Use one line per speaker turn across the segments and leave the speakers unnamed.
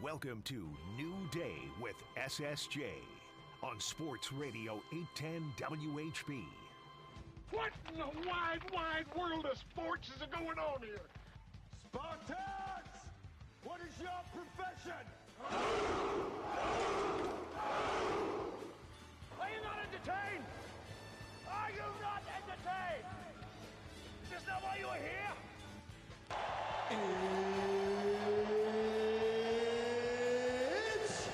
Welcome to New Day with SSJ on Sports Radio 810 WHB.
What in the wide, wide world of sports is going on here?
Spartans! What is your profession?
Are you not entertained? Are you not entertained? Is this not why you are here?
It's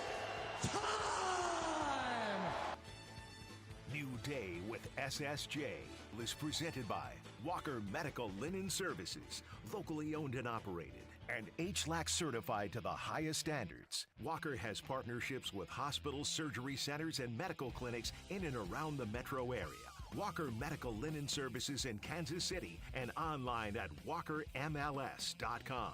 time!
New Day with SSJ is presented by Walker Medical Linen Services, locally owned and operated, and HLAC certified to the highest standards. Walker has partnerships with hospitals, surgery centers, and medical clinics in and around the metro area. Walker Medical Linen Services in Kansas City and online at walkermls.com.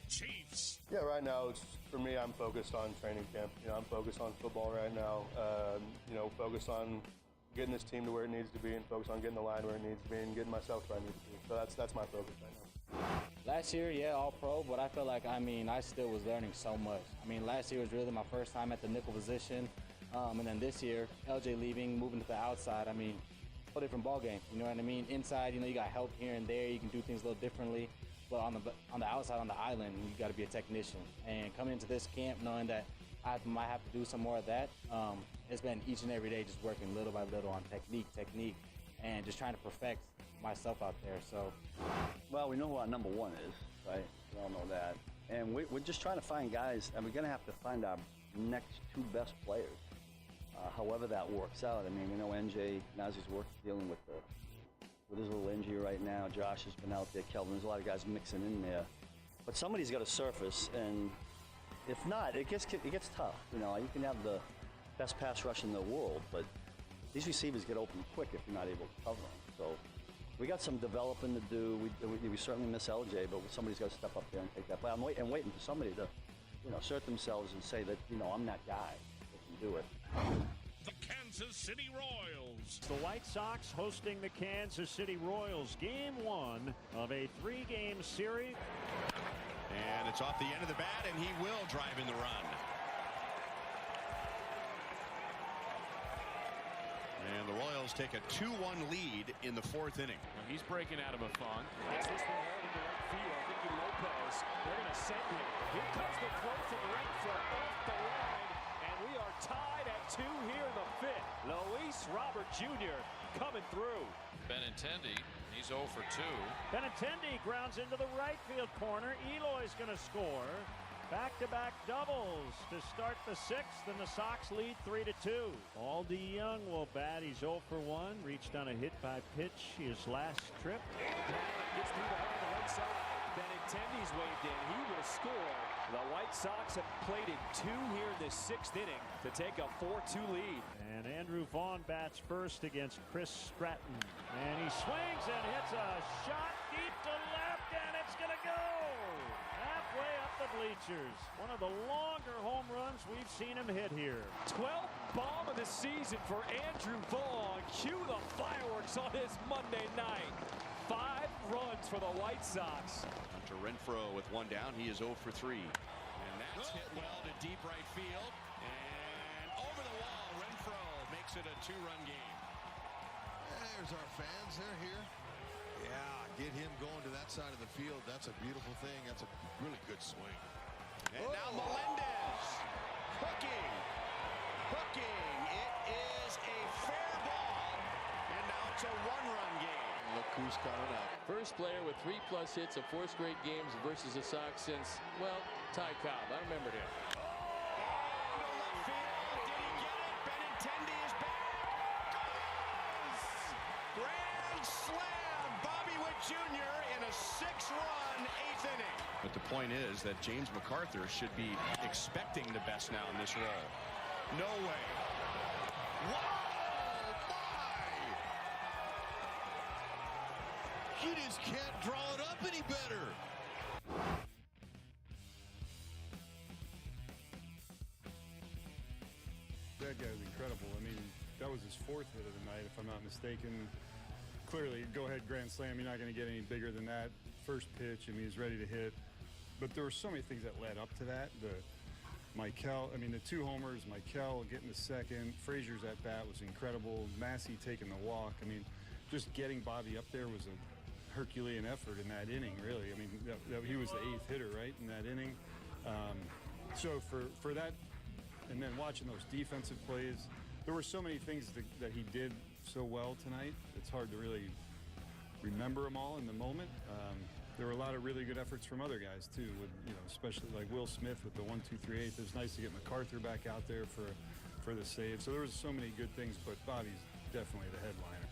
Chiefs.
Yeah, right now, for me, I'm focused on training camp. I'm focused on football right now. Focused on getting this team to where it needs to be and focused on getting the line where it needs to be and getting myself where I need to be. So that's my focus right now.
Last year, yeah, all pro, but I feel like, I still was learning so much. Last year was really my first time at the nickel position. And then this year, LJ leaving, moving to the outside, a whole different ball game. You know what I mean? Inside, you got help here and there. You can do things a little differently. But on the outside, on the island, you got to be a technician. And coming into this camp, knowing that I might have to do some more of that, it's been each and every day just working little by little on technique, and just trying to perfect myself out there. So,
well, we know who our number one is, right? We all know that. And we're just trying to find guys, and we're going to have to find our next two best players, however that works out. We know NJ, Nazi's dealing with his little injury right now. Josh has been out there. Kelvin, there's a lot of guys mixing in there. But somebody's got to surface, and if not, it gets tough. You can have the best pass rush in the world, but these receivers get open quick if you're not able to cover them. So we got some developing to do. We certainly miss LJ, but somebody's got to step up there and take that play. I'm waiting for somebody to, assert themselves and say that, I'm that guy that can do it.
The Kansas City Royals.
The White Sox hosting the Kansas City Royals. Game 1 of a 3-game series.
And it's off the end of the bat, and he will drive in the run. And the Royals take a 2-1 lead in the 4th inning.
He's breaking out of a funk. Gets this one hard into right field. Ricky Lopez. They're going to send him. Here comes the throw from Renfroe off the line. And we are tied at 2 here in the 5th. Luis Robert Jr. coming through.
Benintendi, he's 0 for 2.
Benintendi grounds into the right field corner. Eloy's going to score. Back-to-back doubles to start the 6th, and the Sox lead 3-2. Aldi Young will bat. He's 0 for 1. Reached on a hit by pitch his last trip.
Gets through the heart of the right side. Benintendi's waved in. He will score. The White Sox have plated 2 here in the 6th inning to take a 4-2 lead.
And Andrew Vaughn bats first against Chris Stratton. And he swings and hits a shot deep to left, and it's going to go halfway up the bleachers. One of the longer home runs we've seen him hit here.
12th bomb of the season for Andrew Vaughn. Cue the fireworks on his Monday night. 5 runs for the White Sox.
To Renfroe with 1 down. He is 0 for 3. And that's hit well to deep right field. And over the wall, Renfroe makes it a 2-run game.
There's our fans. They're here. Yeah, get him going to that side of the field. That's a beautiful thing. That's a really good swing.
And now Melendez. Hooking. It is a fair ball. And now it's a 1-run game.
Look who's coming up.
First player with 3+ hits of 4 straight games versus the Sox since, Ty Cobb. I remember him.
To left field. Did he get it? Benintendi is back. Goes! Grand slam. Bobby Witt Jr. in a 6-run 8th inning. But the point is that James MacArthur should be expecting the best now in this role. No way. Wow!
You just can't draw it up any better.
That guy's incredible. That was was his 4th hit of the night, if I'm not mistaken. Clearly, go-ahead grand slam, you're not going to get any bigger than that. First pitch, I mean, he's ready to hit. But there were so many things that led up to that. The 2 homers, Michael getting the second, Frazier's at bat was incredible, Massey taking the walk. I mean, just getting Bobby up there was a Herculean effort in that inning, really. I mean, he was the 8th hitter, right, in that inning. So for that, and then watching those defensive plays, there were so many things that he did so well tonight. It's hard to really remember them all in the moment. There were a lot of really good efforts from other guys too, with, especially like Will Smith with the 1-2-3-8. It was nice to get MacArthur back out there for the save. So there was so many good things, but Bobby's definitely the headliner.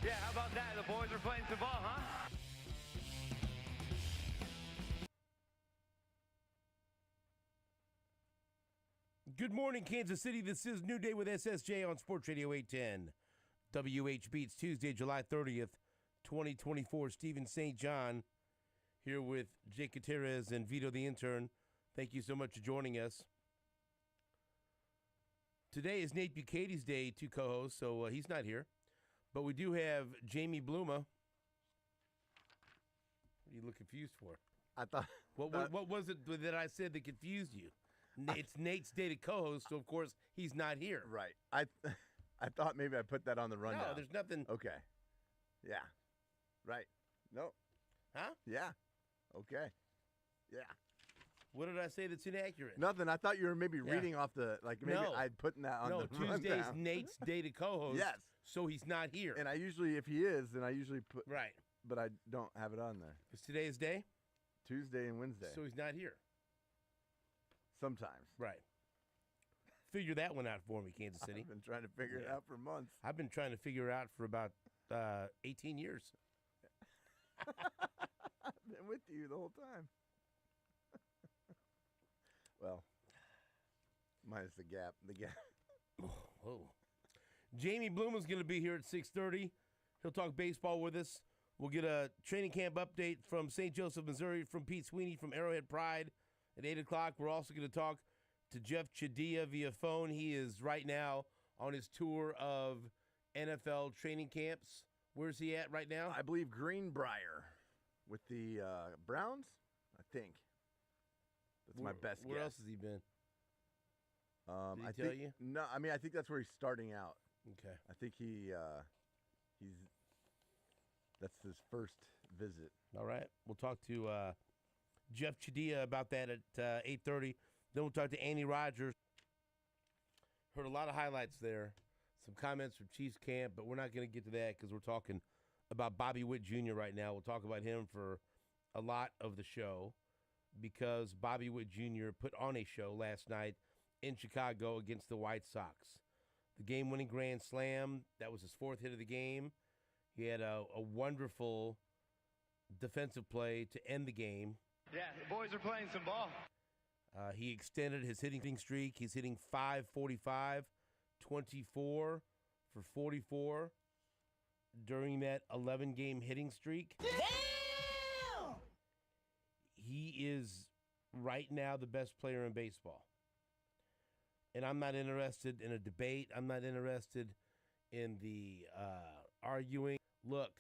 Yeah, how about that? The boys are playing some ball, huh?
Good morning, Kansas City. This is New Day with SSJ on Sports Radio 810. WHB. It's Tuesday, July 30th, 2024. Stephen St. John here with Jake Gutierrez and Vito the intern. Thank you so much for joining us. Today is Nate Bucatey's day to co-host, so he's not here. But we do have Jaime Bluma. What do you look confused for?
I thought...
What was it that I said that confused you? It's Nate's day to co-host, so of course he's not here.
Right. I thought maybe I put that on the rundown.
No, there's nothing.
Okay. Yeah. Right. No.
Huh?
Yeah. Okay. Yeah.
What did I say that's inaccurate?
Nothing. I thought you were maybe reading off the, maybe I'd put that on the rundown.
No, Tuesday's Nate's day to co-host.
Yes.
So he's not here.
And I usually, if he is, then I usually put.
Right.
But I don't have it on there.
Is today's day?
Tuesday and Wednesday.
So he's not here.
Sometimes.
Right. Figure that one out for me, Kansas City.
I've been trying to figure it out for months.
I've been trying to figure it out for about 18 years.
I've been with you the whole time. Well, minus the gap.
Whoa. Jaime Bluma is going to be here at 6:30. He'll talk baseball with us. We'll get a training camp update from St. Joseph, Missouri, from Pete Sweeney from Arrowhead Pride. At 8 o'clock, we're also going to talk to Jeff Chadilla via phone. He is right now on his tour of NFL training camps. Where's he at right now?
I believe Greenbrier with the Browns, I think. That's my best guess.
Where else has he been? Did he tell you?
No, I mean, I think that's where he's starting out.
Okay.
I think that's his first visit.
All right. We'll talk to Jeff Chadilla about that at 8:30. Then we'll talk to Andy Rogers. Heard a lot of highlights there. Some comments from Chiefs camp, but we're not going to get to that because we're talking about Bobby Witt Jr. right now. We'll talk about him for a lot of the show because Bobby Witt Jr. put on a show last night in Chicago against the White Sox. The game-winning grand slam, that was his 4th hit of the game. He had a wonderful defensive play to end the game.
Yeah, the boys are playing some ball.
He extended his hitting streak. He's hitting .545, 24 for 44 during that 11-game hitting streak. Damn! He is right now the best player in baseball. And I'm not interested in a debate. I'm not interested in the arguing. Look,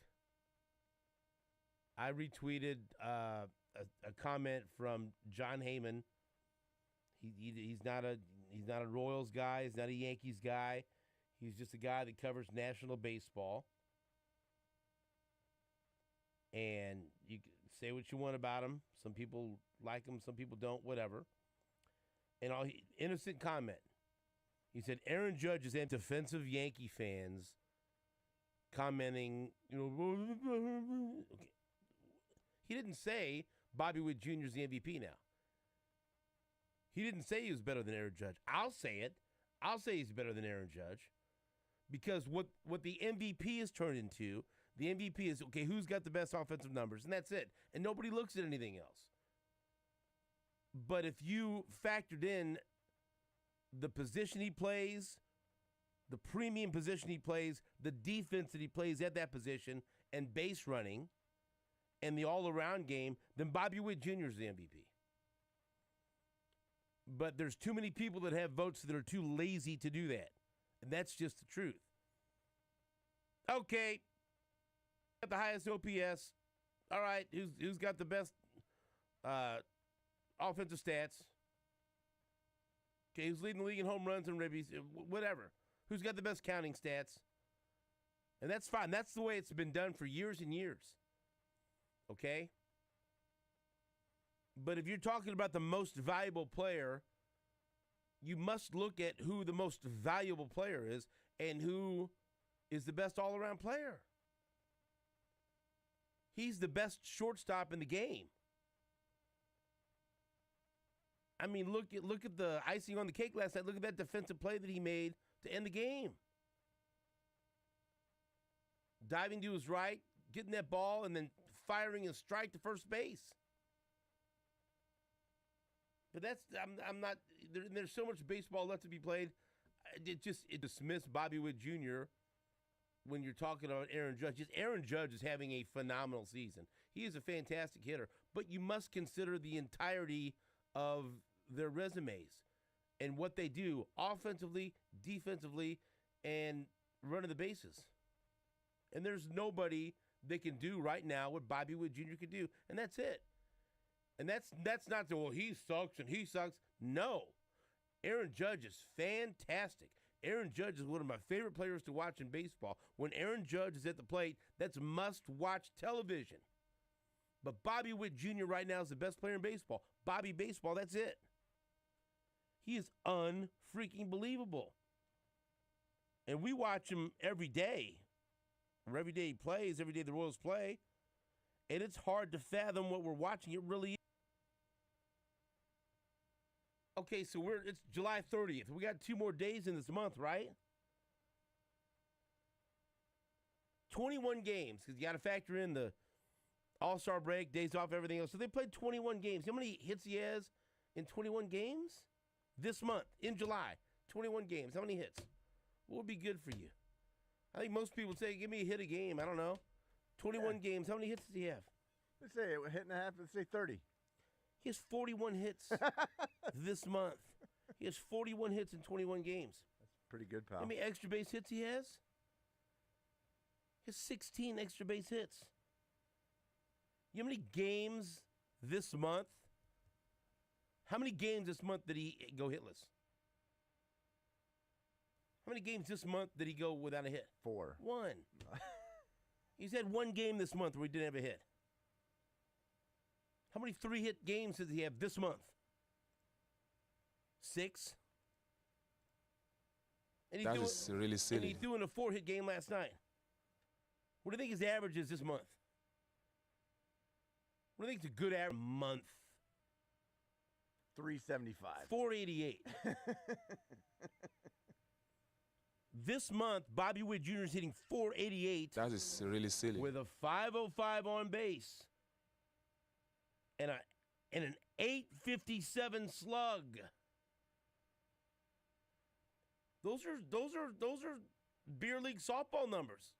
I retweeted a comment from John Heyman. He's not a Royals guy. He's not a Yankees guy. He's just a guy that covers national baseball. And you can say what you want about him. Some people like him. Some people don't. Whatever. And innocent comment. He said Aaron Judge is defensive Yankee fans commenting, okay. He didn't say Bobby Witt Jr. is the MVP now. He didn't say he was better than Aaron Judge. I'll say it. I'll say he's better than Aaron Judge. Because what the MVP is turned into, the MVP is, okay, who's got the best offensive numbers? And that's it. And nobody looks at anything else. But if you factored in the position he plays, the premium position he plays, the defense that he plays at that position, and base running, and the all-around game, then Bobby Witt Jr. is the MVP. But there's too many people that have votes that are too lazy to do that. And that's just the truth. Okay. Got the highest OPS. All right. Who's got the best offensive stats? Okay, who's leading the league in home runs and ribbies? Whatever. Who's got the best counting stats? And that's fine. That's the way it's been done for years and years. Okay? But if you're talking about the most valuable player, you must look at who the most valuable player is and who is the best all-around player. He's the best shortstop in the game. I mean, look at the icing on the cake last night. Look at that defensive play that he made to end the game. Diving to his right, getting that ball, and then firing a strike to first base. But that's I'm not. There's so much baseball left to be played. It dismissed Bobby Witt Jr. when you're talking about Aaron Judge. Aaron Judge is having a phenomenal season. He is a fantastic hitter, but you must consider the entirety of their resumes and what they do offensively, defensively, and running the bases. And there's nobody that can do right now what Bobby Witt Jr. could do, and that's it. And that's not the, well, he sucks and he sucks. No. Aaron Judge is fantastic. Aaron Judge is one of my favorite players to watch in baseball. When Aaron Judge is at the plate, that's must-watch television. But Bobby Witt Jr. right now is the best player in baseball. Bobby Baseball, that's it. He is unfreaking believable. And we watch him every day. Or every day he plays, every day the Royals play. And it's hard to fathom what we're watching. It really is. Okay, so it's July 30th. We got 2 more days in this month, right? 21 games, because you got to factor in the All-Star break, days off, everything else. So they played 21 games. You know how many hits he has in 21 games? This month, in July, 21 games. How many hits? What would be good for you? I think most people say, give me a hit a game. I don't know. 21 games. How many hits does he have?
Let's say a hit and a half. Let's say 30.
He has 41 hits this month. He has 41 hits in 21 games.
That's pretty good, pal.
How many extra base hits he has? He has 16 extra base hits. You know how many games this month? How many games this month did he go hitless? How many games this month did he go without a hit?
4.
1. He's had 1 game this month where he didn't have a hit. How many 3-hit games does he have this month? 6. And he's
That is really silly.
And he's doing a 4-hit game last night. What do you think his average is this month? What do you think is a good average month?
375.
488. This month, Bobby Witt Jr. is hitting 488.
That is really silly.
With a 505 on base. And an 857 slug. Those are beer league softball numbers.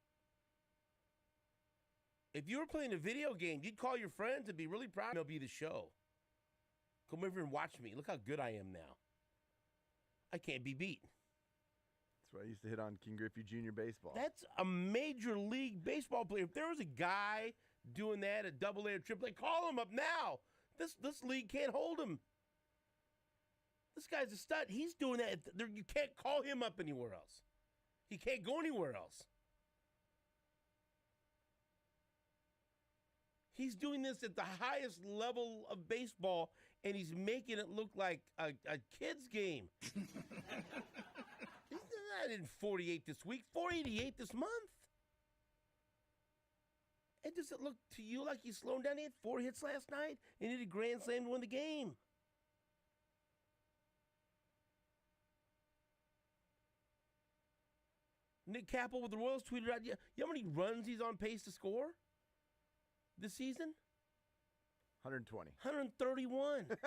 If you were playing a video game, you'd call your friends and be really proud. They'll be the show. Come over and watch me. Look how good I am now. I can't be beat.
That's why I used to hit on King Griffey Jr. baseball.
That's a major league baseball player. If there was a guy doing that at AA or AAA, call him up now. This league can't hold him. This guy's a stud. He's doing that. You can't call him up anywhere else. He can't go anywhere else. He's doing this at the highest level of baseball, and he's making it look like a kid's game. He's not in 48 this week, 488 this month. And does it look to you like he's slowing down? He had 4 hits last night, and he did a grand slam to win the game. Nick Capel with the Royals tweeted out, you know how many runs he's on pace to score this season?
120.
131. You know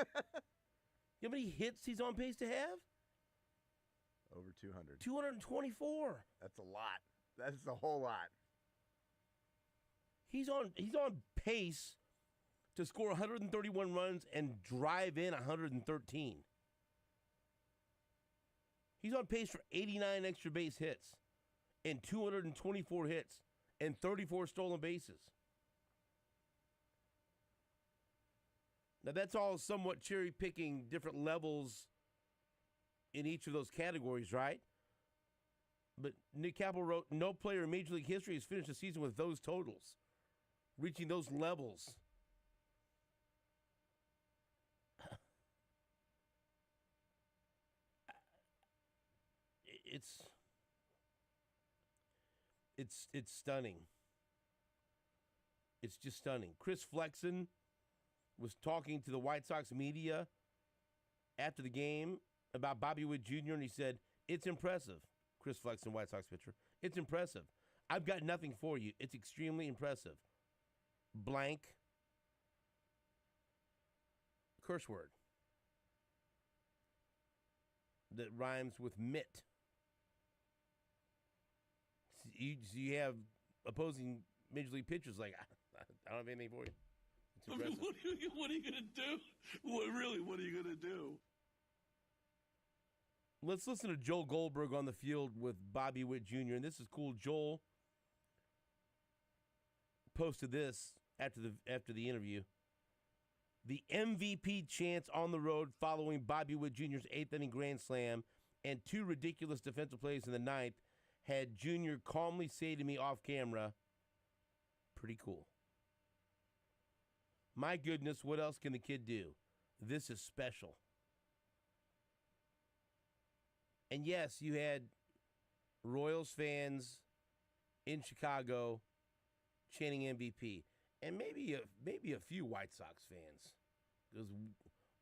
how many hits he's on pace to have?
Over 200.
224.
That's a lot. That's a whole lot.
He's on pace to score 131 runs and drive in 113. He's on pace for 89 extra base hits and 224 hits and 34 stolen bases. Now, that's all somewhat cherry-picking different levels in each of those categories, right? But Nick Capel wrote, no player in Major League history has finished the season with those totals, reaching those levels. It's stunning. It's just stunning. Chris Flexen was talking to the White Sox media after the game about Bobby Witt Jr., and he said, it's impressive. Chris Flexen, White Sox pitcher. It's impressive. I've got nothing for you. It's extremely impressive. Blank. Curse word. That rhymes with mitt. You have opposing Major League pitchers like, I don't have anything for you. It's impressive.
What are you going to do? What are you going to do?
Let's listen to Joel Goldberg on the field with Bobby Witt Jr. And this is cool. Joel posted this after the interview. The MVP chants on the road following Bobby Witt Jr.'s 8th inning grand slam and 2 ridiculous defensive plays in the 9th had Jr. calmly say to me off camera, pretty cool. My goodness, what else can the kid do? This is special. And yes, you had Royals fans in Chicago chanting MVP, and maybe a few White Sox fans, because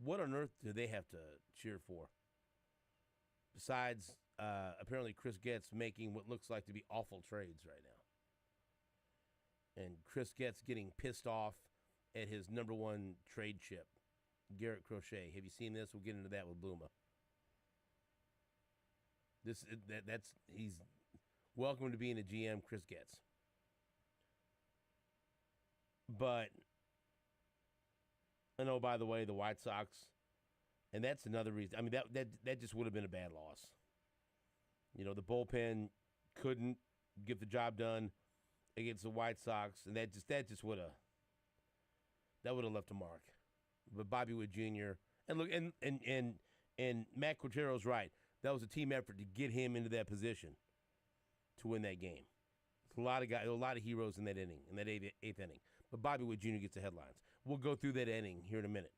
what on earth do they have to cheer for? Besides, apparently Chris Getz making what looks like to be awful trades right now, and Chris Getz getting pissed off at his number 1 trade chip, Garrett Crochet. Have you seen this? We'll get into that with Bluma. He's welcome to being a GM, Chris Getz. But I know, by the way, the White Sox, and that's another reason. I mean, that just would have been a bad loss. You know, the bullpen couldn't get the job done against the White Sox, and that just would have left a mark. But Bobby Witt Jr. and look, and Matt Quintero's right. That was a team effort to get him into that position to win that game. A lot of guys, a lot of heroes in that inning, in that eighth inning. But Bobby Witt Jr. gets the headlines. We'll go through that inning here in a minute.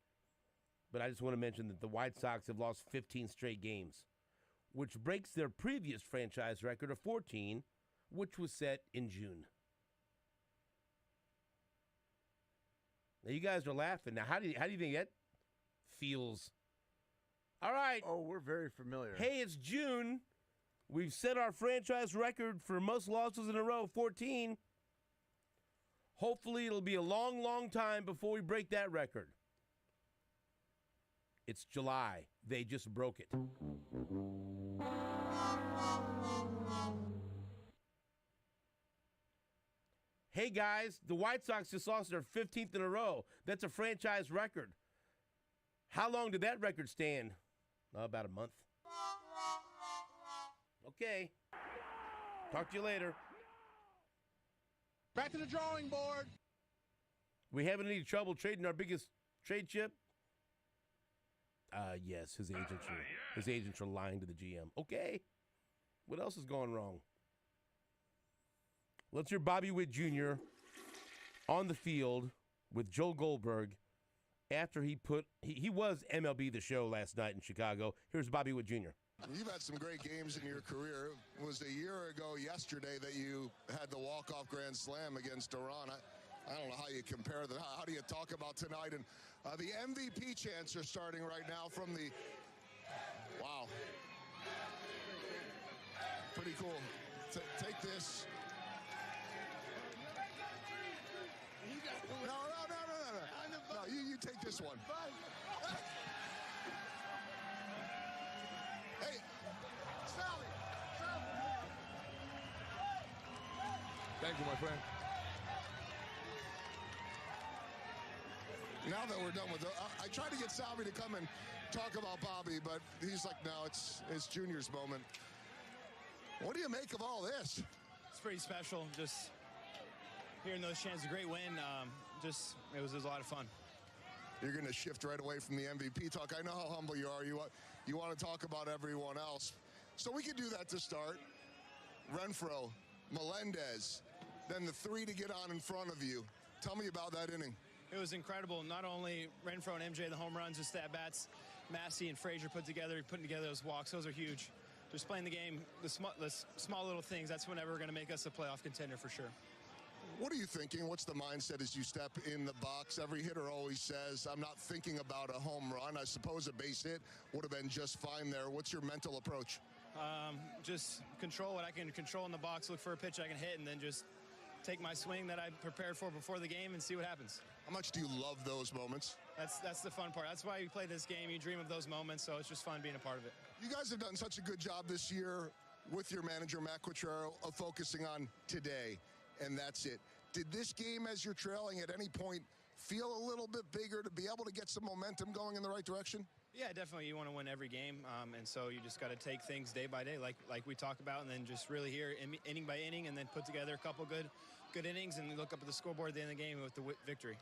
But I just want to mention that the White Sox have lost 15 straight games, which breaks their previous franchise record of 14, which was set in June. Now you guys are laughing. Now how do you think that feels? All right.
Oh, we're very familiar.
Hey, it's June. We've set our franchise record for most losses in a row, 14. Hopefully it'll be a long, long time before we break that record. It's July. They just broke it. Hey, guys, the White Sox just lost their 15th in a row. That's a franchise record. How long did that record stand? About a month. Okay. Talk to you later.
Back to the drawing board.
We haven't any trouble trading our biggest trade chip? Yes, his agents are lying to the GM. Okay. What else has gone wrong? Let's hear Bobby Witt Jr. on the field with Joel Goldberg after he was MLB The Show last night in Chicago. Here's Bobby Witt Jr.
You've had some great games in your career. It was a year ago yesterday that you had the walk-off grand slam against Iran. I don't know how you compare that. How do you talk about tonight? And the MVP chants are starting right now from the... Wow. Pretty cool. Take this. No. No, you take this one. Hey, Sally.
Thank you, my friend.
Now that we're done with it, I tried to get Salvi to come and talk about Bobby, but he's like, no, it's Junior's moment. What do you make of all this?
It's pretty special. Just hearing those chants, a great win. It was a lot of fun.
You're going to shift right away from the MVP talk. I know how humble you are. You want to talk about everyone else. So we could do that to start. Renfroe, Melendez, then the three to get on in front of you. Tell me about that inning.
It was incredible. Not only Renfroe and MJ, the home runs, just the at-bats Massey and Frazier putting together those walks. Those are huge. Just playing the game, the small little things, that's whenever we're going to make us a playoff contender for sure.
What are you thinking? What's the mindset as you step in the box? Every hitter always says, I'm not thinking about a home run. I suppose a base hit would have been just fine there. What's your mental approach?
Just control what I can control in the box, look for a pitch I can hit, and then just take my swing that I prepared for before the game and see what happens.
How much do you love those moments?
That's the fun part. That's why you play this game. You dream of those moments, so it's just fun being a part of it.
You guys have done such a good job this year with your manager, Matt Quattrero, of focusing on today, and that's it. Did this game, as you're trailing at any point, feel a little bit bigger to be able to get some momentum going in the right direction?
Yeah, definitely. You want to win every game, and so you just got to take things day by day, like we talked about, and then just really here inning by inning, and then put together a couple good innings, and look up at the scoreboard at the end of the game with the victory.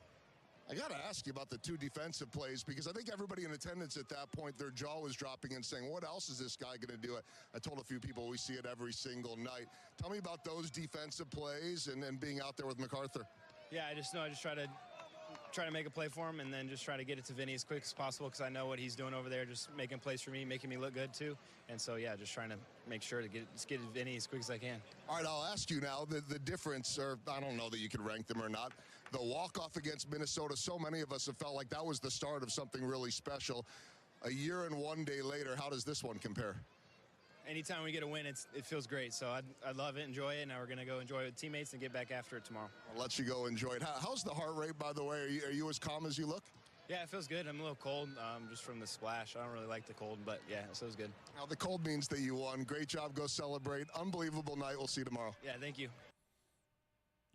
I got to ask you about the two defensive plays, because I think everybody in attendance at that point, their jaw was dropping and saying, what else is this guy going to do? I told a few people we see it every single night. Tell me about those defensive plays and being out there with MacArthur.
Yeah, I just try to make a play for him, and then just try to get it to Vinny as quick as possible, because I know what he's doing over there, just making plays for me, making me look good too. And so, yeah, just trying to make sure to get it to Vinny as quick as I can.
All right, I'll ask you now the difference, or I don't know that you can rank them or not. The walk-off against Minnesota, so many of us have felt like that was the start of something really special. A year and 1 day later, how does this one compare?
Anytime we get a win, it feels great. So I love it, enjoy it, and now we're going to go enjoy it with teammates and get back after it tomorrow.
I'll let you go enjoy it. How's the heart rate, by the way? Are you as calm as you look?
Yeah, it feels good. I'm a little cold just from the splash. I don't really like the cold, but yeah, it feels good.
Now, the cold means that you won. Great job. Go celebrate. Unbelievable night. We'll see you tomorrow.
Yeah, thank you.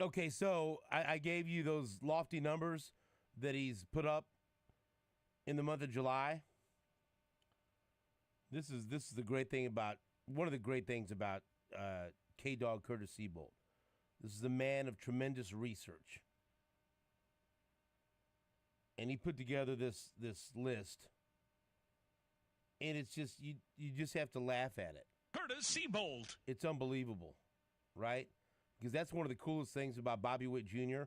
Okay, so I gave you those lofty numbers that he's put up in the month of July. This is the great thing about one of the great things about K-Dog Curtis Seabolt. This is a man of tremendous research, and he put together this list, and it's just you just have to laugh at it.
Curtis Seabolt.
It's unbelievable, right? Because that's one of the coolest things about Bobby Witt Jr.,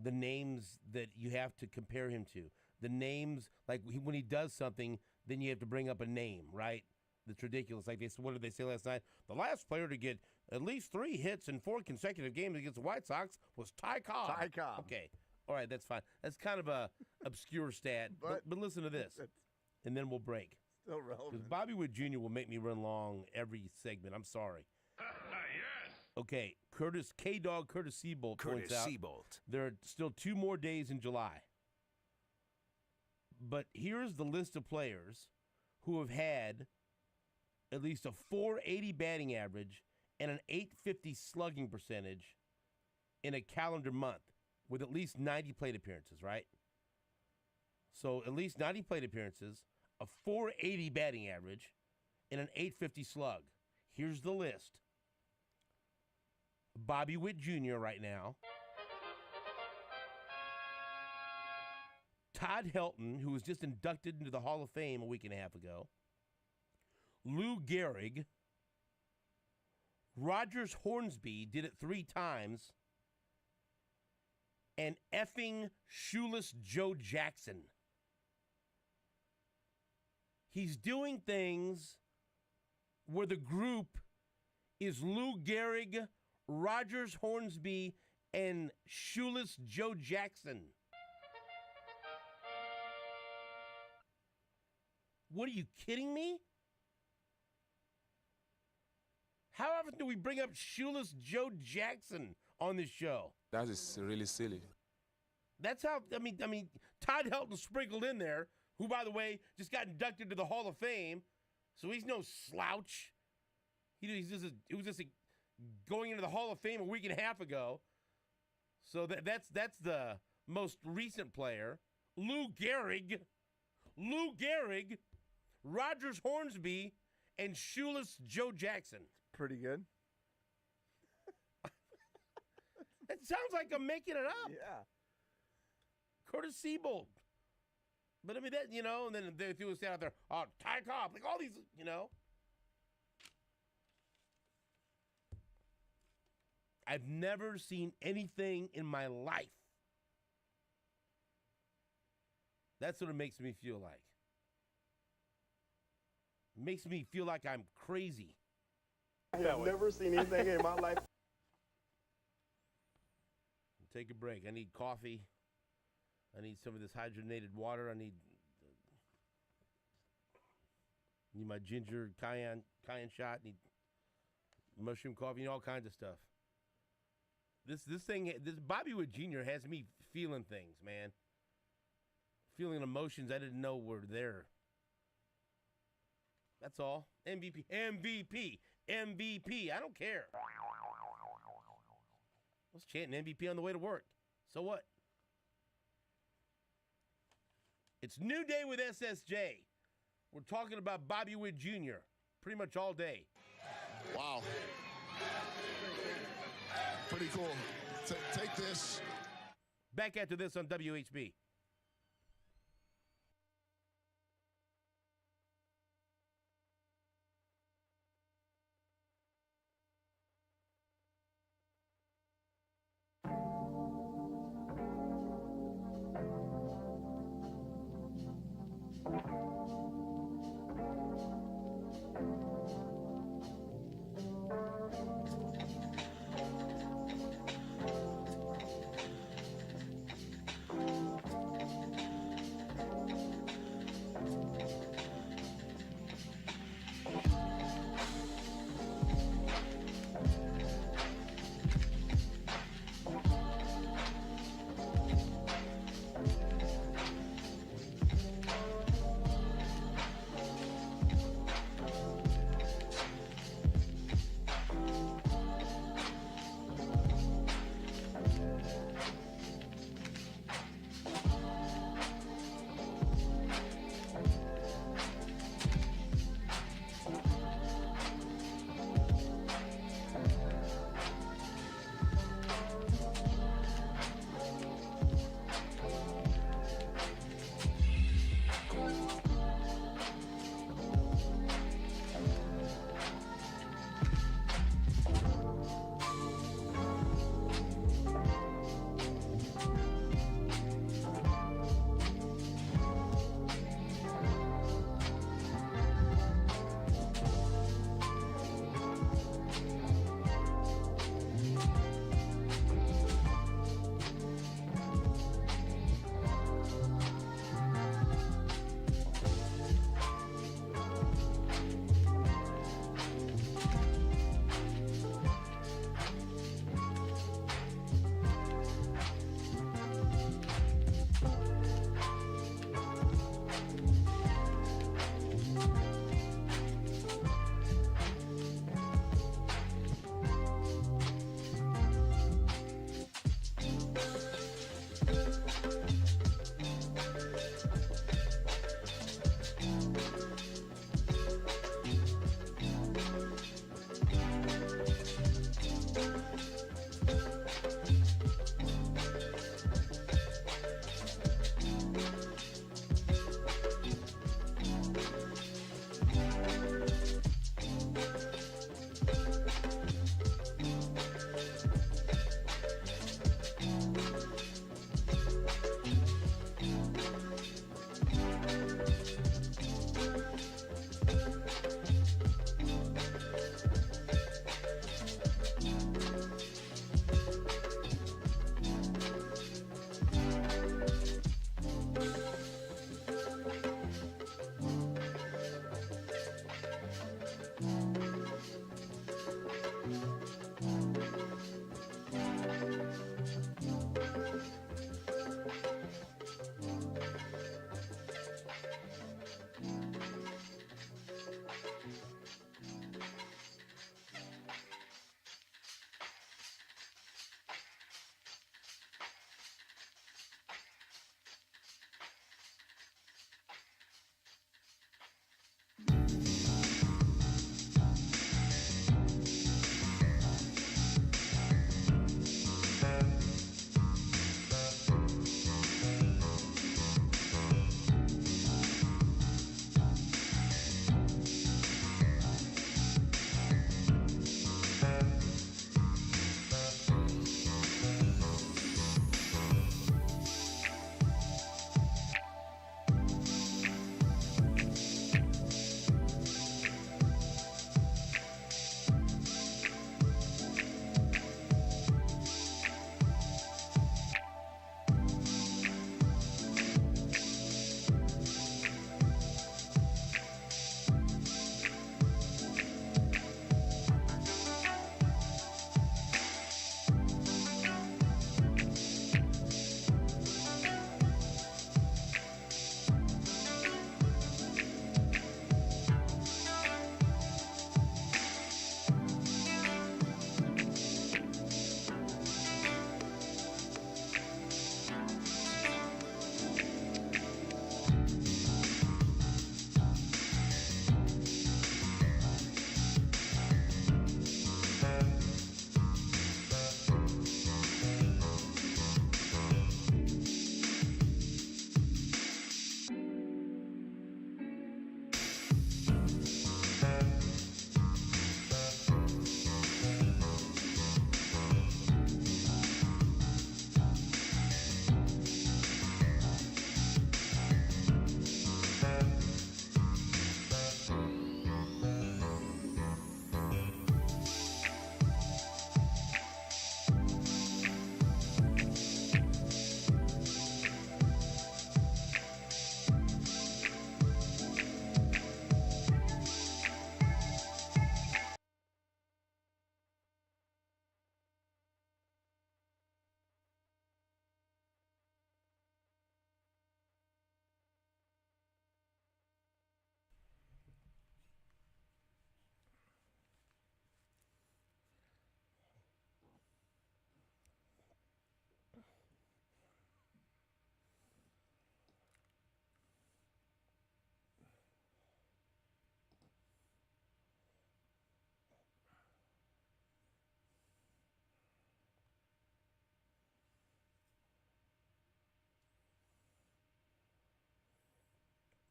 the names that you have to compare him to. The names, like when he does something, then you have to bring up a name, right? That's ridiculous. Like, what did they say last night? The last player to get at least 3 hits in 4 consecutive games against the White Sox was Ty Cobb.
Ty Cobb.
Okay. All right, that's fine. That's kind of a obscure stat. But listen to this, and then we'll break.
Still relevant.
Because Bobby Witt Jr. will make me run long every segment. I'm sorry.
Yes.
Okay, K-Dog Curtis Seabolt points out there are still 2 more days in July. But here's the list of players who have had at least a .480 batting average and an .850 slugging percentage in a calendar month with at least 90 plate appearances, right? So at least 90 plate appearances, a .480 batting average, and an .850 slug. Here's the list. Bobby Witt Jr. right now. Todd Helton, who was just inducted into the Hall of Fame a week and a half ago. Lou Gehrig. Rogers Hornsby did it 3 times. And effing shoeless Joe Jackson. He's doing things where the group is Lou Gehrig, Rogers Hornsby, and shoeless Joe Jackson. What, are you kidding me? How often do we bring up shoeless Joe Jackson on this show?
That is really silly.
That's how, I mean, Todd Helton sprinkled in there, who, by the way, just got inducted to the Hall of Fame, so he's no slouch. He was just going into the Hall of Fame a week and a half ago. So that's the most recent player. Lou Gehrig. Lou Gehrig, Rogers Hornsby, and Shoeless Joe Jackson.
Pretty good.
It sounds like I'm making it up.
Yeah.
Curtis Siebold. But I mean, that, and then they do stand out there, Ty Cobb, like all these, I've never seen anything in my life. That's what it makes me feel like. It makes me feel like I'm crazy.
I have never seen anything in my life.
Take a break. I need coffee. I need some of this hydrogenated water. I need my ginger cayenne shot. Need mushroom coffee. All kinds of stuff. This Bobby Wood Jr. has me feeling things, man. Feeling emotions I didn't know were there. That's all. MVP. I don't care. I was chanting MVP on the way to work. So what? It's New Day with SSJ. We're talking about Bobby Wood Jr. pretty much all day.
Wow. Pretty cool. Take this.
Back after this on WHB.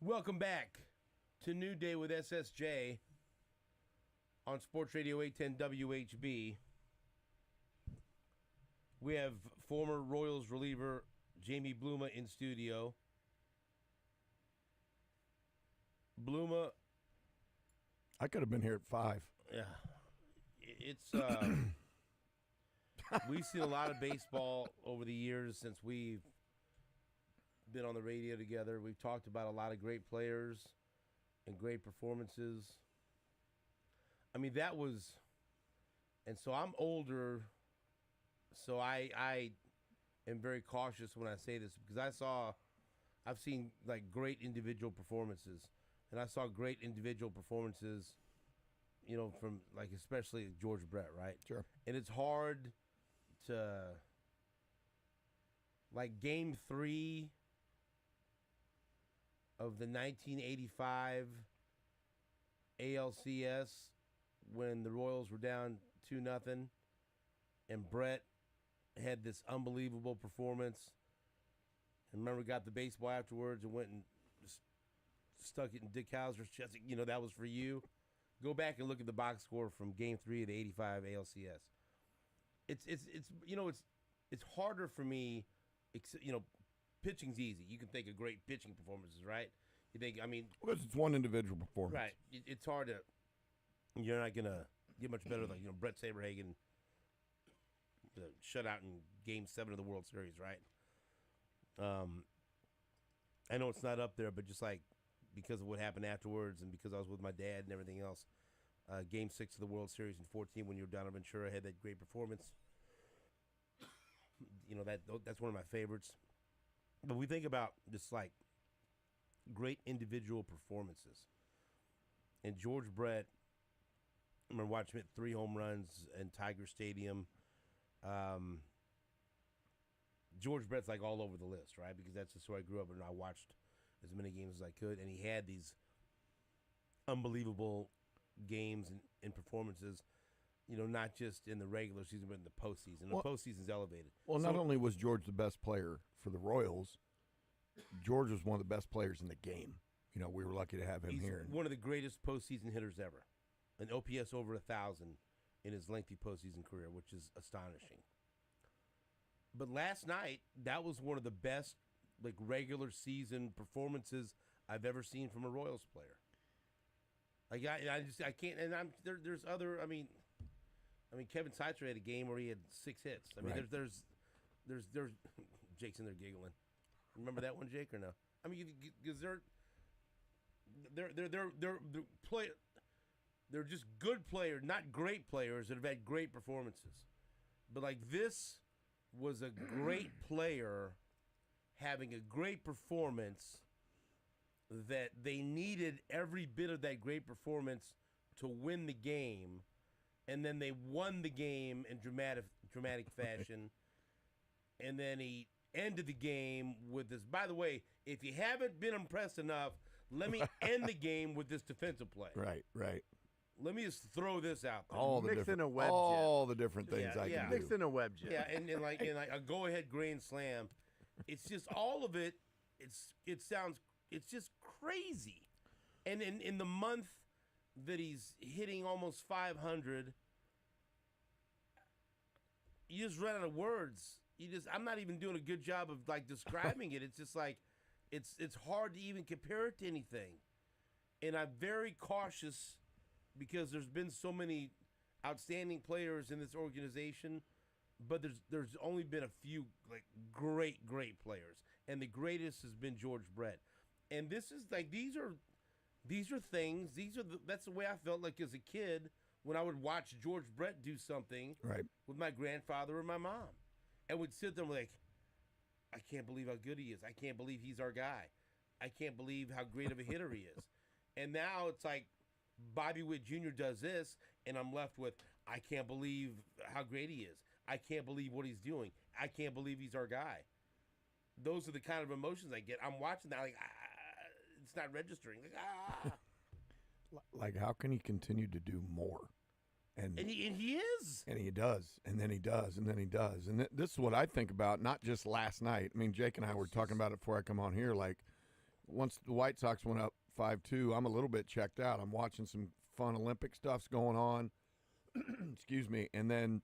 Welcome back to New Day with SSJ on Sports Radio 810 WHB. We have former Royals reliever Jaime Bluma in studio. Bluma.
I could have been here at 5.
Yeah. It's we've seen a lot of baseball over the years since we've been on the radio together. We've talked about a lot of great players and great performances. I mean, that was, and so I'm older, so I am very cautious when I say this because I've seen like great individual performances, and I saw great individual performances, you know, from like especially George Brett, right?
Sure. And
it's hard to, like Game 3 of the 1985 ALCS when the Royals were down 2-0 and Brett had this unbelievable performance. And remember, got the baseball afterwards and went and just stuck it in Dick Hauser's chest. You know, that was for you. Go back and look at the box score from Game 3 of the 85 ALCS. It's you know, it's harder for me, you know, pitching's easy. You can think of great pitching performances, right? You think, I mean,
because it's one individual performance,
right? It's hard to. You're not gonna get much better than, you know, Brett Saberhagen, the shutout in Game 7 of the World Series, right? I know it's not up there, but just like because of what happened afterwards, and because I was with my dad and everything else, Game 6 of the World Series in 14 when Donovan Ventura had that great performance. You know, that's one of my favorites. But we think about just like great individual performances. And George Brett, I remember watching him hit 3 home runs in Tiger Stadium. George Brett's like all over the list, right? Because that's just who I grew up in. I watched as many games as I could, and he had these unbelievable games and performances, you know, not just in the regular season, but in the postseason. The postseason's elevated.
Well, not only was George the best player for the Royals, George was one of the best players in the game. You know, we were lucky to have him here.
One of the greatest postseason hitters ever. An OPS over 1,000 in his lengthy postseason career, which is astonishing. But last night, that was one of the best like regular season performances I've ever seen from a Royals player. Like I can't, and there's other. I mean, Kevin Seitzer had a game where he had 6 hits. I mean,
right.
there's Jake's in there giggling. Remember that one, Jake, or no? I mean, because they're just good players, not great players that have had great performances. But like this was a great player having a great performance that they needed every bit of that great performance to win the game, and then they won the game in dramatic fashion, and then he ended the game with this. By the way, if you haven't been impressed enough, let me end the game with this defensive play.
Right.
Let me just throw this out there.
All the different
things I can do.
Mix in a web jet.
Yeah, and like a go-ahead grand slam. It's just all of it. It's just crazy. And in the month that he's hitting almost 500, you just run out of words. I'm not even doing a good job of like describing it. It's just like it's hard to even compare it to anything. And I'm very cautious because there's been so many outstanding players in this organization, but there's only been a few like great players, and the greatest has been George Brett. And this is like these are things. That's the way I felt like as a kid when I would watch George Brett do something with my grandfather or my mom, and would sit there and be like, I can't believe how good he is. I can't believe he's our guy. I can't believe how great of a hitter he is. And now it's like Bobby Witt Jr. does this, and I'm left with, I can't believe how great he is. I can't believe what he's doing. I can't believe he's our guy. Those are the kind of emotions I get. I'm watching that, like, it's not registering.
Like, how can he continue to do more? And
he is.
And he does. And then he does. And then he does. And this is what I think about, not just last night. I mean, Jake and I were talking about it before I come on here. Like, once the White Sox went up 5-2, I'm a little bit checked out. I'm watching some fun Olympic stuff's going on. Excuse me. And then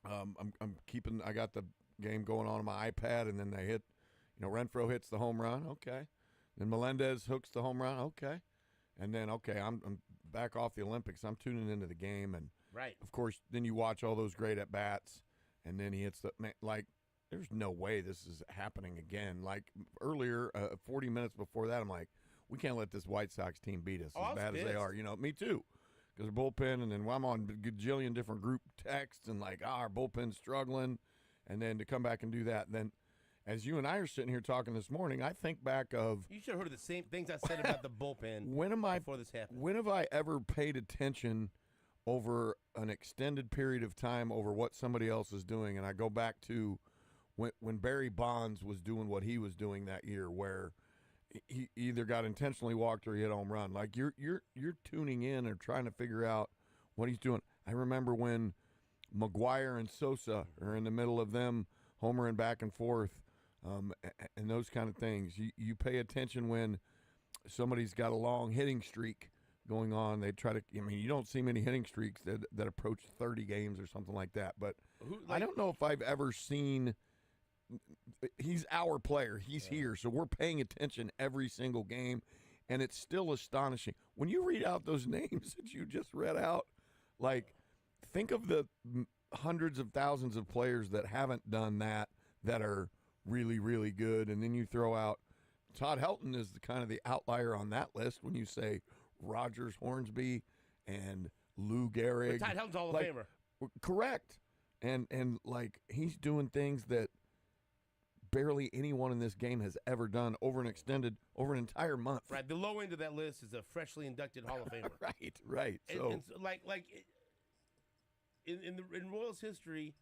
I'm keeping – I got the game going on my iPad, and then they hit – Renfroe hits the home run. Okay. Then Melendez hooks the home run. Okay. And then, I'm back off the Olympics. I'm tuning into the game. And,
right.
of course, then you watch all those great at-bats, and then he hits the – there's no way this is happening again. Like earlier, 40 minutes before that, I'm like, we can't let this White Sox team beat us as bad as they are. Me too. Because their bullpen, and then I'm on a gajillion different group texts and our bullpen's struggling. And then to come back and do that. And then as you and I are sitting here talking this morning, I think back of.
You should have heard the same things I said about the bullpen before this happened.
When have I ever paid attention over an extended period of time over what somebody else is doing? And I go back to when Barry Bonds was doing what he was doing that year, where he either got intentionally walked or he hit a home run. Like you're tuning in and trying to figure out what he's doing. I remember when McGuire and Sosa are in the middle of them homering back and forth, and those kind of things. You pay attention when somebody's got a long hitting streak going on. They try to. You don't see many hitting streaks that approach 30 games or something like that. But I don't know if I've ever seen. He's our player. He's here, so we're paying attention every single game, and it's still astonishing when you read out those names that you just read out. Like, think of the hundreds of thousands of players that haven't done that are really, really good, and then you throw out Todd Helton is the kind of the outlier on that list when you say Rogers, Hornsby, and Lou Gehrig.
But Todd Helton's Hall of Famer.
Correct, and he's doing things that barely anyone in this game has ever done over an entire month.
Right. The low end of that list is a freshly inducted Hall of Famer.
Right.
And so in Royals history,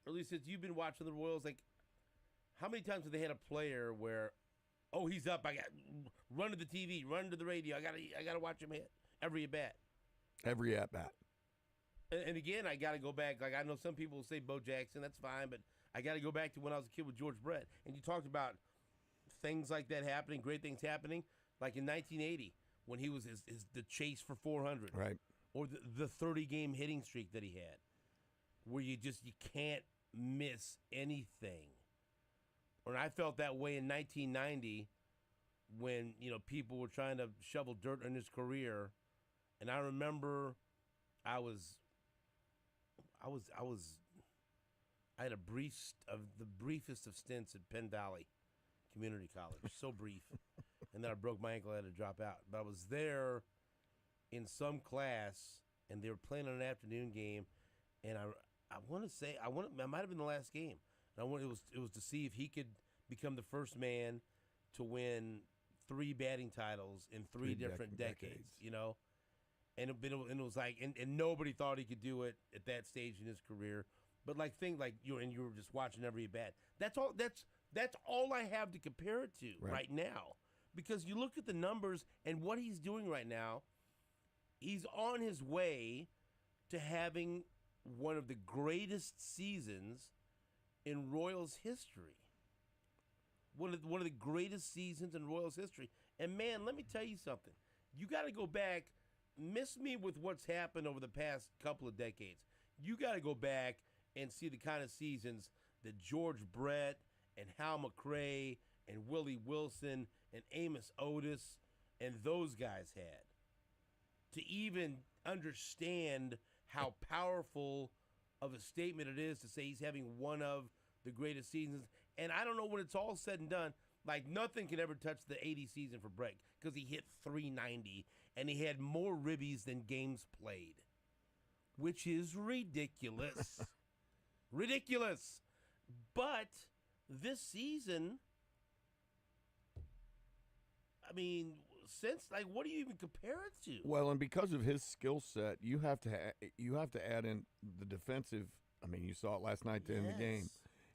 or at least since you've been watching the Royals, how many times have they had a player where, he's up, I got run to the TV, run to the radio, I gotta watch him hit every at bat.
Every at bat.
And again, I gotta go back. I know some people will say Bo Jackson, that's fine, but I got to go back to when I was a kid with George Brett. And you talked about things like that happening, great things happening, like in 1980 when he was the chase for 400.
Right.
Or the 30-game hitting streak that he had where you can't miss anything. Or I felt that way in 1990 when, people were trying to shovel dirt in his career. And I remember I had the briefest of stints at Penn Valley Community College, so brief, and then I broke my ankle. I had to drop out. But I was there in some class, and they were playing an afternoon game, and I might have been the last game. And it was to see if he could become the first man to win 3 batting titles in three different decades. And it was like, and nobody thought he could do it at that stage in his career. But things like you were just watching every at bat. That's all I have to compare it to right now. Because you look at the numbers and what he's doing right now, he's on his way to having one of the greatest seasons in Royals history. One of the greatest seasons in Royals history. And man, let me tell you something. You got to go back. Miss me with what's happened over the past couple of decades. You got to go back and see the kind of seasons that George Brett and Hal McRae and Willie Wilson and Amos Otis and those guys had. To even understand how powerful of a statement it is to say he's having one of the greatest seasons. And I don't know when it's all said and done, nothing can ever touch the 80 season for Brett because he hit 390 and he had more ribbies than games played, which is ridiculous. Ridiculous. But this season, what do you even compare it to?
Well, and because of his skill set, you have to add in the defensive. You saw it last night to end the game,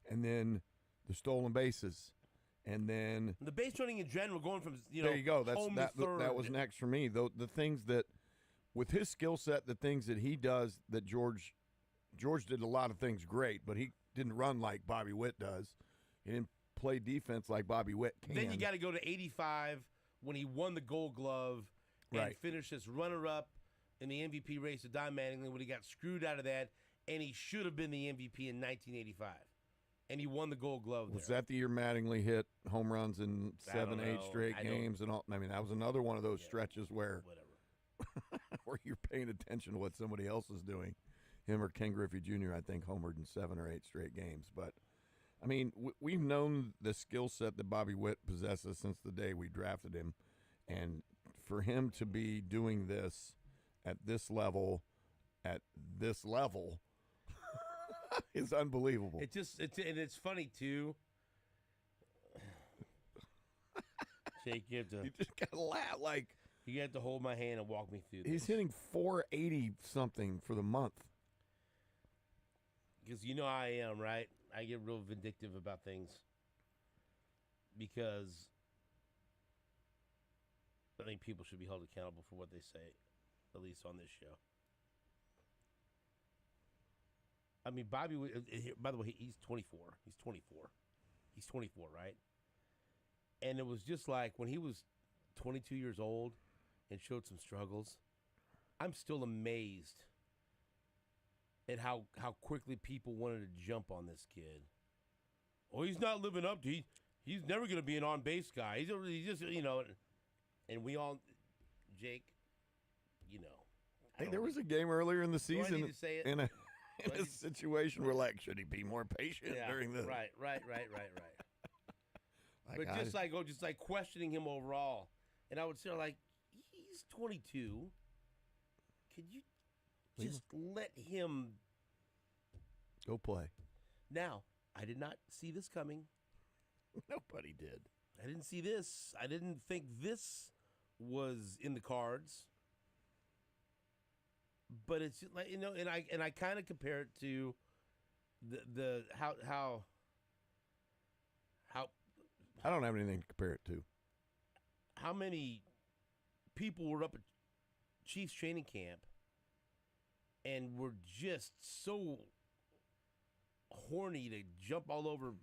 and then the stolen bases, and then
the base running in general, going from
there you go.
Home to third.
That was next for me. The things that, with his skill set, the things that he does that George did a lot of things great, but he didn't run like Bobby Witt does. He didn't play defense like Bobby Witt can.
Then you got to go to 85 when he won the Gold Glove and
Right.
finished as runner-up in the MVP race to Don Mattingly when he got screwed out of that, and he should have been the MVP in 1985. And he won the Gold Glove
Was
there.
that the year Mattingly hit home runs in
I
7,
don't
8
know.
straight
I don't-
games and all? I mean, that was another one of those
Yeah.
stretches where where you're paying attention to what somebody else is doing. Him or Ken Griffey Jr., I think, homered in 7 or 8 straight games. But, I mean, we've known the skill set that Bobby Witt possesses since the day we drafted him. And for him to be doing this at this level, is unbelievable.
It's funny, too. Jake, you
just got to laugh. Like,
you have to hold my hand and walk me through this.
he's hitting 480-something for the month.
Because you know how I am, right? I get real vindictive about things because I think people should be held accountable for what they say, at least on this show. I mean, Bobby, by the way, he's 24. He's 24, right? And it was just like when he was 22 years old and showed some struggles, I'm still amazed at how quickly people wanted to jump on this kid. Oh, he's not living up to he's never going to be an on-base guy. He's just, and we all, Jake,
Hey, there was a game earlier in the
Do I
season
need to say it?
in a situation where, like, should he be more patient during the
Right.
Like,
But just like questioning him overall. And I would say, like, he's 22. Could you just let him
go play?
Now, I did not see this coming.
Nobody did.
I didn't see this. I didn't think this was in the cards. But it's like, and I kind of compare it to the how
I don't have anything to compare it to.
how many people were up at Chiefs training camp and were just so horny to jump all over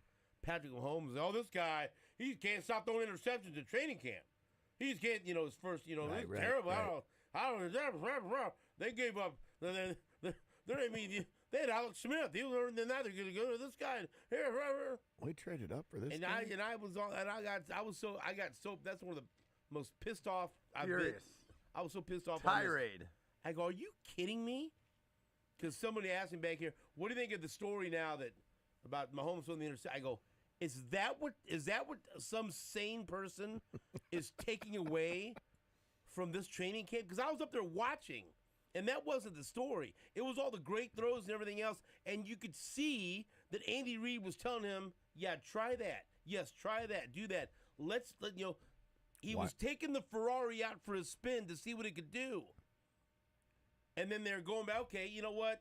Patrick Mahomes. Oh, this guy, he can't stop throwing interceptions at training camp. He can't, his first,
Right,
it's
right,
terrible.
right.
I don't. They gave up. They had Alex Smith. He learned than that. They're going to go to this guy here.
We traded up for this.
And
guy?
I was on, and I got so. That's one of the most pissed off I've been.
Furious.
I was so pissed off. on this.
Tirade.
I go, are you kidding me? Because somebody asked me back here, what do you think of the story now that about Mahomes on the interception? I go, is that what some sane person is taking away from this training camp? Because I was up there watching, and that wasn't the story. It was all the great throws and everything else, and you could see that Andy Reid was telling him, yeah, try that. Yes, try that. Do that. He was taking the Ferrari out for a spin to see what it could do. And then they're going back, okay, you know what?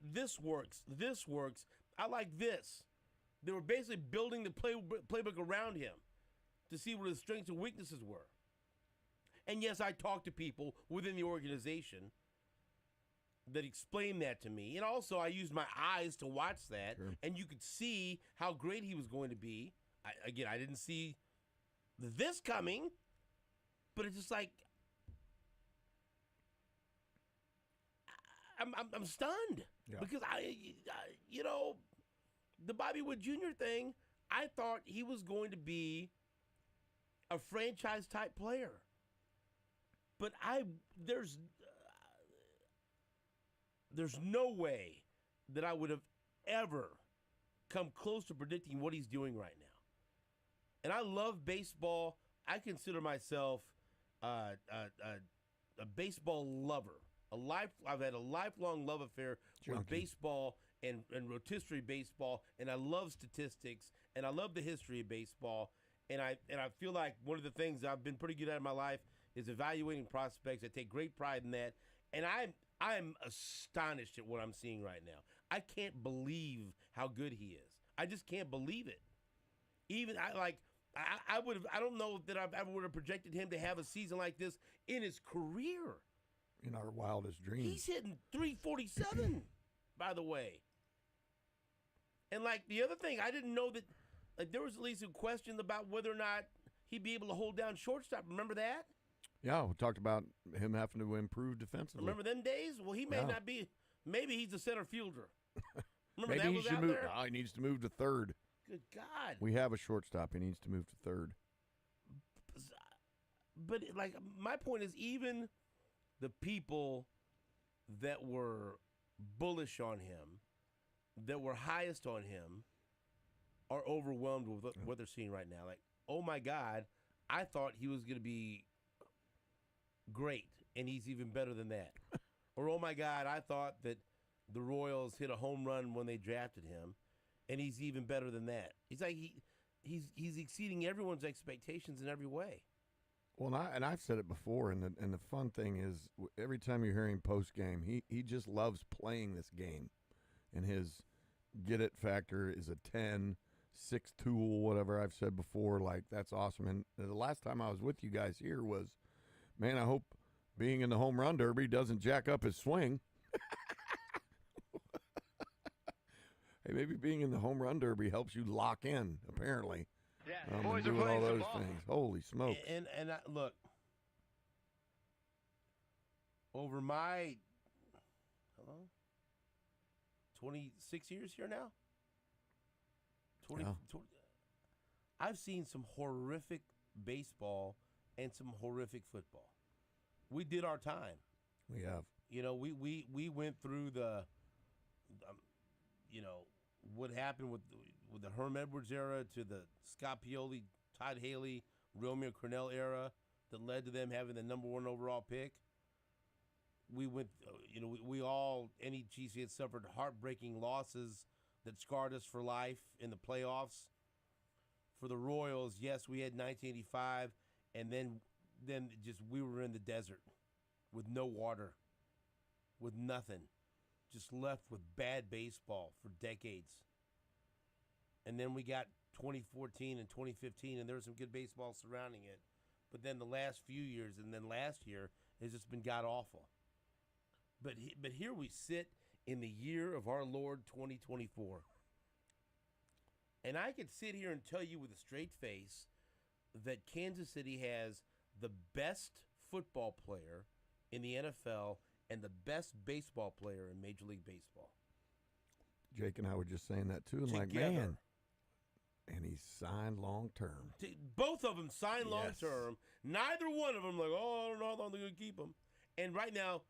This works. This works. I like this. They were basically building the playbook around him to see what his strengths and weaknesses were. And yes, I talked to people within the organization that explained that to me. And also, I used my eyes to watch that.
Sure.
And you could see how great he was going to be. I didn't see this coming, but it's just like, I'm stunned.
Yeah.
Because the Bobby Wood Jr. thing, I thought he was going to be a franchise type player. But there's no way that I would have ever come close to predicting what he's doing right now. And I love baseball. I consider myself a baseball lover. I've had a lifelong love affair with baseball and rotisserie baseball, and I love statistics, and I love the history of baseball, and I feel like one of the things I've been pretty good at in my life is evaluating prospects. I take great pride in that, and I'm astonished at what I'm seeing right now. I can't believe how good he is. I just can't believe it. I don't know that I've ever would have projected him to have a season like this in his career.
In our wildest dreams.
He's hitting 347, by the way. And like the other thing, I didn't know that Like, there was at least a question about whether or not he'd be able to hold down shortstop. Remember that?
Yeah, we talked about him having to improve defensively.
Remember them days? Well, he may not be. Maybe he's a center fielder. Remember
Maybe
that
he
was
should
out
move.
there?
Oh, he needs to move to third.
Good God.
We have a shortstop. He needs to move to third.
But, like, my point is, even the people that were bullish on him, that were highest on him, are overwhelmed with what they're seeing right now. Like, oh, my God, I thought he was going to be great, and he's even better than that. Or, oh, my God, I thought that the Royals hit a home run when they drafted him, and he's even better than that. He's like he's exceeding everyone's expectations in every way.
Well, and I've said it before, and the fun thing is, every time you hear him post game, he just loves playing this game, and his get it factor is a 10, 6 tool, whatever I've said before. Like, that's awesome. And the last time I was with you guys here was, man, I hope being in the home run derby doesn't jack up his swing. Hey, maybe being in the home run derby helps you lock in, apparently.
Yeah,
and doing all those things. Holy smokes.
And look, over my 26 years here now, 20, I've seen some horrific baseball and some horrific football. We did our time.
We have.
You know, we went through the what happened with the Herm Edwards era to the Scott Pioli, Todd Haley, Romeo Crennel era that led to them having the number 1 overall pick. We went, we all, NEGC had suffered heartbreaking losses that scarred us for life in the playoffs. For the Royals, yes, we had 1985, and then just we were in the desert with no water, with nothing, just left with bad baseball for decades. And then we got 2014 and 2015, and there was some good baseball surrounding it. But then the last few years, and then last year, has just been god-awful. But here we sit in the year of our Lord 2024. And I could sit here and tell you with a straight face that Kansas City has the best football player in the NFL and the best baseball player in Major League Baseball.
Jake and I were just saying that too. And
Together.
like, man, and he's signed long term.
Both of them signed long term. Neither one of them like, oh, I don't know how long they're going to keep him. And right now,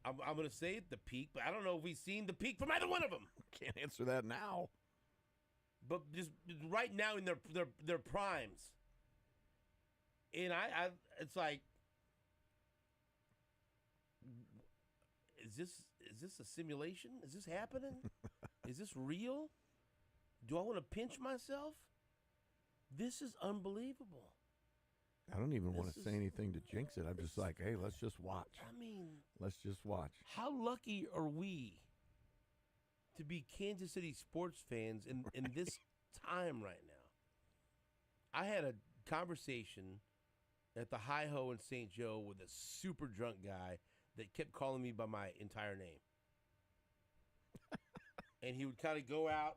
I'm going to say it, the peak, but I don't know if we've seen the peak from either one of them.
Can't answer that now.
But just right now in their primes. And I it's like, is this a simulation? Is this happening? Is this real? Do I want to pinch myself? This is unbelievable.
I don't even want to say anything to jinx it. I'm just like, hey, let's just watch.
I mean,
let's just watch.
How lucky are we to be Kansas City sports fans in this time right now? I had a conversation at the Hi-Ho in St. Joe with a super drunk guy that kept calling me by my entire name. And he would kind of go out,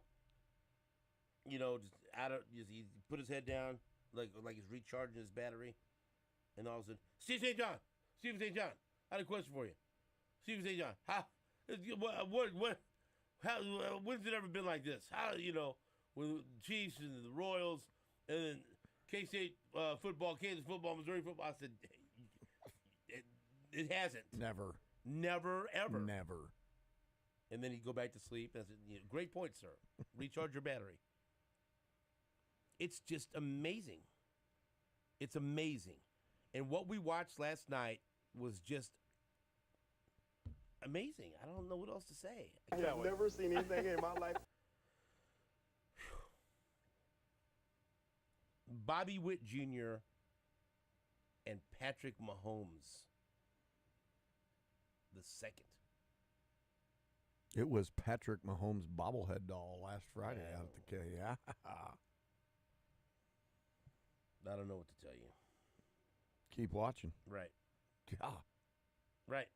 he put his head down, like he's recharging his battery. And all of a sudden, Stephen St. John, I had a question for you. Stephen St. John, when's it ever been like this? How, with the Chiefs and the Royals, and then K-State football, Kansas football, Missouri football. I said, it hasn't.
Never.
Never, ever.
Never.
And then he'd go back to sleep. And I said, great point, sir. Recharge your battery. It's just amazing. It's amazing. And what we watched last night was just amazing. I don't know what else to say.
I've never seen anything in my life.
Bobby Witt Jr. and Patrick Mahomes the second.
It was Patrick Mahomes' bobblehead doll last Friday out at the K. Yeah.
I don't know what to tell you.
Keep watching.
Right.
Yeah.
Right.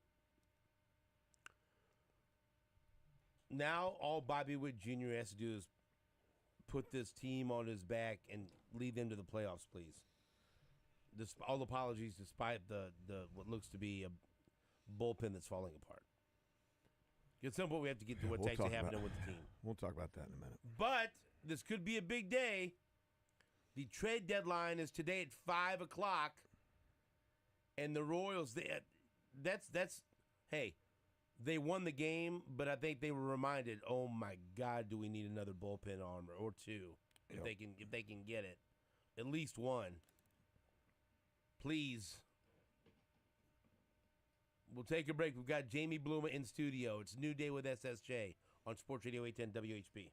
Now all Bobby Witt Jr. has to do is put this team on his back and lead them to the playoffs, please. All apologies, despite the what looks to be a bullpen that's falling apart. At some point, we have to get to what's actually happening with the team.
We'll talk about that in a minute.
But this could be a big day. The trade deadline is today at 5 o'clock, and the Royals. Hey, they won the game, but I think they were reminded. Oh my God, do we need another bullpen armor or two if they can get it, at least one. Please. We'll take a break. We've got Jaime Bluma in studio. It's New Day with SSJ on Sports Radio 810 WHP.